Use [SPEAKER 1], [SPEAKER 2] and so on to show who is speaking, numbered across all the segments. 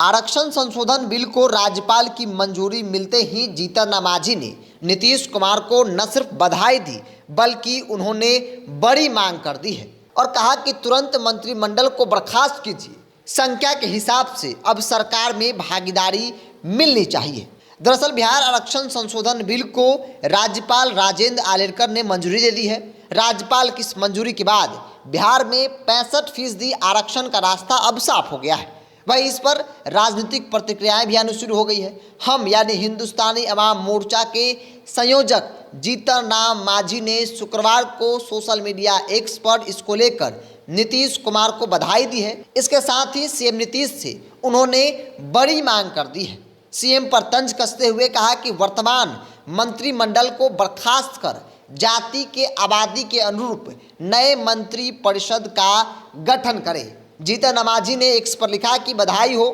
[SPEAKER 1] आरक्षण संशोधन बिल को राज्यपाल की मंजूरी मिलते ही जीतन राम मांझी ने नीतीश कुमार को न सिर्फ बधाई दी बल्कि उन्होंने बड़ी मांग कर दी है और कहा कि तुरंत मंत्रिमंडल को बर्खास्त कीजिए। संख्या के हिसाब से अब सरकार में भागीदारी मिलनी चाहिए। दरअसल बिहार आरक्षण संशोधन बिल को राज्यपाल राजेंद्र आर्लेकर ने मंजूरी दे दी है। राज्यपाल की इस मंजूरी के बाद बिहार में 65% आरक्षण का रास्ता अब साफ हो गया है। वहीं इस पर राजनीतिक प्रतिक्रियाएं भी आनी शुरू हो गई है। हम यानी हिंदुस्तानी अवाम मोर्चा के संयोजक जीतन राम मांझी ने शुक्रवार को सोशल मीडिया एक्स पर इसको लेकर नीतीश कुमार को बधाई दी है। इसके साथ ही सीएम नीतीश से उन्होंने बड़ी मांग कर दी है। सीएम पर तंज कसते हुए कहा कि वर्तमान मंत्रिमंडल को बर्खास्त कर जाति के आबादी के अनुरूप नए मंत्री परिषद का गठन करें। जीतन राम मांझी ने एक्स पर लिखा कि बधाई हो,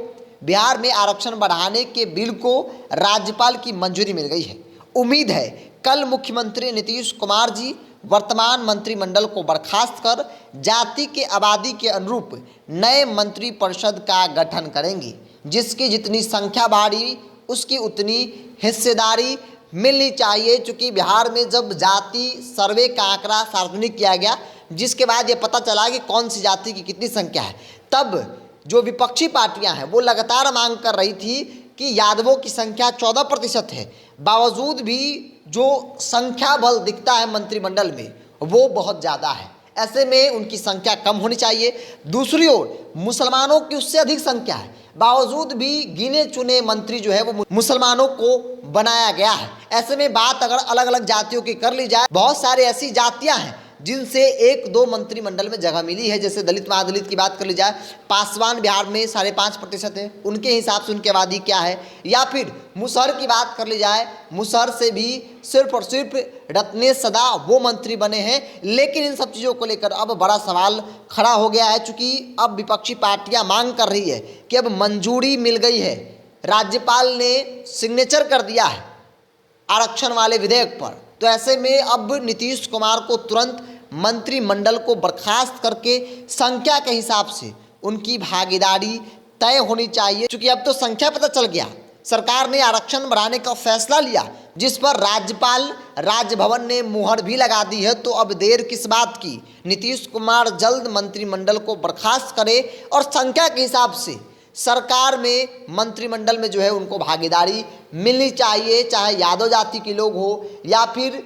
[SPEAKER 1] बिहार में आरक्षण बढ़ाने के बिल को राज्यपाल की मंजूरी मिल गई है। उम्मीद है कल मुख्यमंत्री नीतीश कुमार जी वर्तमान मंत्रिमंडल को बर्खास्त कर जाति के आबादी के अनुरूप नए मंत्री परिषद का गठन करेंगे। जिसकी जितनी संख्या बढ़ी उसकी उतनी हिस्सेदारी मिलनी चाहिए। चूँकि बिहार में जब जाति सर्वे का आंकड़ा सार्वजनिक किया गया, जिसके बाद ये पता चला कि कौन सी जाति की कितनी संख्या है, तब जो विपक्षी पार्टियां हैं वो लगातार मांग कर रही थी कि यादवों की संख्या 14% है, बावजूद भी जो संख्या बल दिखता है मंत्रिमंडल में वो बहुत ज़्यादा है। ऐसे में उनकी संख्या कम होनी चाहिए। दूसरी ओर मुसलमानों की उससे अधिक संख्या है, बावजूद भी गिने चुने मंत्री जो है वो मुसलमानों को बनाया गया है। ऐसे में बात अगर अलग अलग जातियों की कर ली जाए, बहुत सारे ऐसी जातियां हैं जिनसे 1-2 मंत्रिमंडल में जगह मिली है। जैसे दलित महादलित की बात कर ली जाए, पासवान बिहार में 5.5% है, उनके हिसाब से उनकी आबादी क्या है। या फिर मुसहर की बात कर ली जाए, मुसहर से भी सिर्फ और सिर्फ रत्नेश सदा वो मंत्री बने हैं। लेकिन इन सब चीज़ों को लेकर अब बड़ा सवाल खड़ा हो गया है। चूँकि अब विपक्षी पार्टियां मांग कर रही है कि अब मंजूरी मिल गई है, राज्यपाल ने सिग्नेचर कर दिया है आरक्षण वाले विधेयक पर, तो ऐसे में अब नीतीश कुमार को तुरंत मंत्रिमंडल को बर्खास्त करके संख्या के हिसाब से उनकी भागीदारी तय होनी चाहिए। क्योंकि अब तो संख्या पता चल गया, सरकार ने आरक्षण बढ़ाने का फैसला लिया जिस पर राज्यपाल राजभवन ने मुहर भी लगा दी है। तो अब देर किस बात की, नीतीश कुमार जल्द मंत्रिमंडल को बर्खास्त करे और संख्या के हिसाब से सरकार में मंत्रिमंडल में जो है उनको भागीदारी मिलनी चाहिए। चाहे यादव जाति के लोग हो या फिर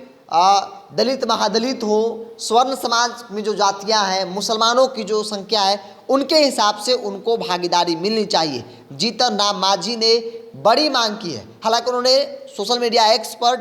[SPEAKER 1] दलित महादलित हो, स्वर्ण समाज में जो जातियां हैं, मुसलमानों की जो संख्या है, उनके हिसाब से उनको भागीदारी मिलनी चाहिए। जीतन राम मांझी ने बड़ी मांग की है। हालांकि उन्होंने सोशल मीडिया एक्स पर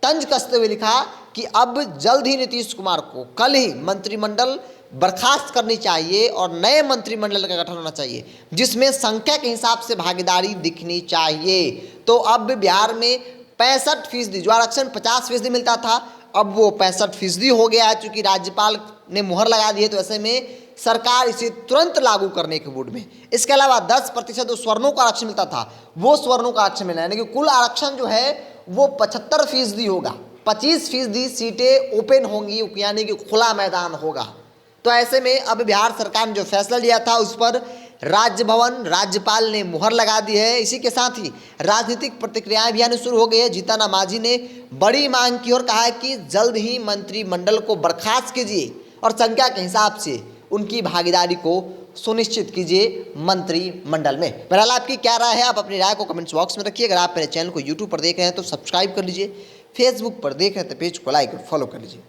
[SPEAKER 1] तंज कसते हुए लिखा कि अब जल्द ही नीतीश कुमार को कल ही मंत्रिमंडल बर्खास्त करनी चाहिए और नए मंत्रिमंडल का गठन होना चाहिए जिसमें संख्या के हिसाब से भागीदारी दिखनी चाहिए। तो अब बिहार में 65%, जो आरक्षण 50% मिलता था, अब वो 65% हो गया है। चूँकि राज्यपाल ने मुहर लगा दी है, तो ऐसे में सरकार इसे तुरंत लागू करने के मूड में। इसके अलावा 10% जो स्वर्णों का आरक्षण मिलता था वो स्वर्णों का आरक्षण मिला, यानी कि कुल आरक्षण जो है वो 75% होगा। 25% सीटें ओपन होंगी, यानी कि खुला मैदान होगा। तो ऐसे में अब बिहार सरकार ने जो फैसला लिया था उस पर राजभवन राज्यपाल ने मुहर लगा दी है। इसी के साथ ही राजनीतिक प्रतिक्रियाएं भी आनी शुरू हो गई है। जीतन राम मांझी ने बड़ी मांग की और कहा है कि जल्द ही मंत्रिमंडल को बर्खास्त कीजिए और संख्या के हिसाब से उनकी भागीदारी को सुनिश्चित कीजिए मंत्रिमंडल में। बहरहाल आपकी क्या राय है, आप अपनी राय को कमेंट्स बॉक्स में रखिए। अगर आप मेरे चैनल को यूट्यूब पर देख रहे हैं तो सब्सक्राइब कर लीजिए, फेसबुक पर देख रहे हैं तो पेज को लाइक और फॉलो कर लीजिए।